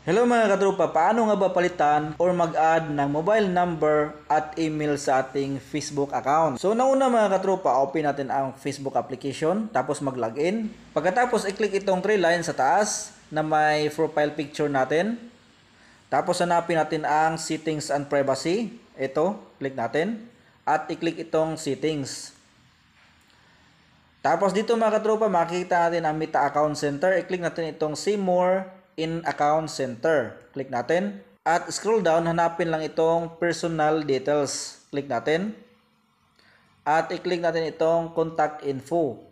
Hello mga katropa, paano nga ba palitan or mag-add ng mobile number at email sa ating Facebook account? So nauna mga katropa, open natin ang Facebook application, tapos mag-login. Pagkatapos i-click itong 3 lines sa taas na may profile picture natin. Tapos hanapin natin ang settings and privacy. Ito, click natin. At i-click itong settings. Tapos dito mga katropa, makikita natin ang Meta Account Center. I-click natin itong See More in Account Center. Click natin. At scroll down, hanapin lang itong Personal Details. Click natin. At i-click natin itong Contact Info.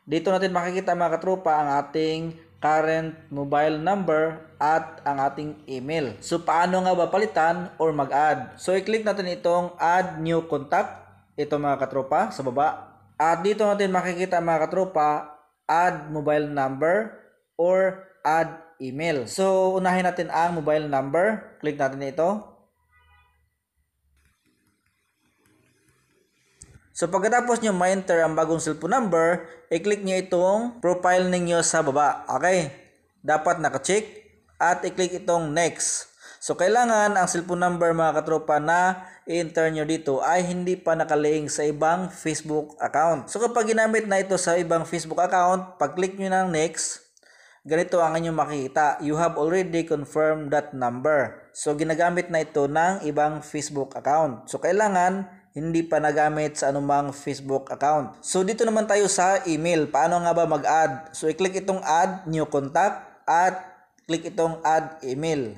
Dito natin makikita mga katropa ang ating current mobile number at ang ating email. So paano nga ba palitan or mag-add? So i-click natin itong Add New Contact. Ito mga katropa sa baba. At dito natin makikita mga katropa, Add Mobile Number or Add Email. So, unahin natin ang mobile number. Click natin ito. So, pagkatapos nyo ma-enter ang bagong cellphone number, i-click nyo itong profile ninyo sa baba. Okay? Dapat naka-check. At i-click itong next. So, kailangan ang cellphone number mga katropa na i-enter nyo dito ay hindi pa nakalink sa ibang Facebook account. So, kapag ginamit na ito sa ibang Facebook account, pag-click nyo ng next, ganito ang inyong makikita. You have already confirmed that number. So, ginagamit na ito ng ibang Facebook account. So, kailangan hindi pa nagamit sa anumang Facebook account. So, dito naman tayo sa email. Paano nga ba mag-add? So, i-click itong Add New Contact at click itong Add Email.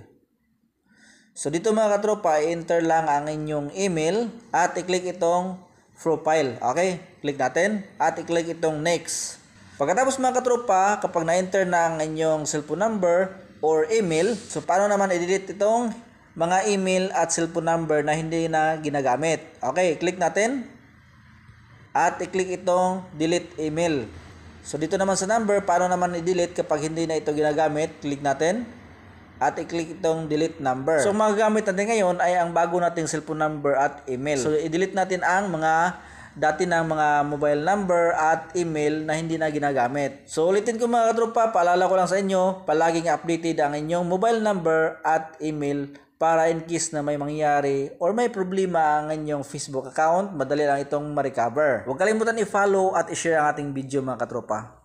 So, dito mga katropa, i-enter lang ang inyong email at i-click itong Profile. Okay? Click natin at i-click itong Next. Pagkatapos mga katropa, kapag na-enter na ang inyong cellphone number or email, so paano naman i-delete itong mga email at cellphone number na hindi na ginagamit? Okay, click natin at i-click itong delete email. So dito naman sa number, paano naman i-delete kapag hindi na ito ginagamit? Click natin at i-click itong delete number. So magagamit natin ngayon ay ang bago nating cellphone number at email. So i-delete natin ang mga dati ng mga mobile number at email na hindi na ginagamit. So ulitin ko mga katropa, paalala ko lang sa inyo, palaging updated ang inyong mobile number at email para in case na may mangyari or may problema ang inyong Facebook account, madali lang itong ma-recover. Huwag kalimutan i-follow at i-share ang ating video mga katropa.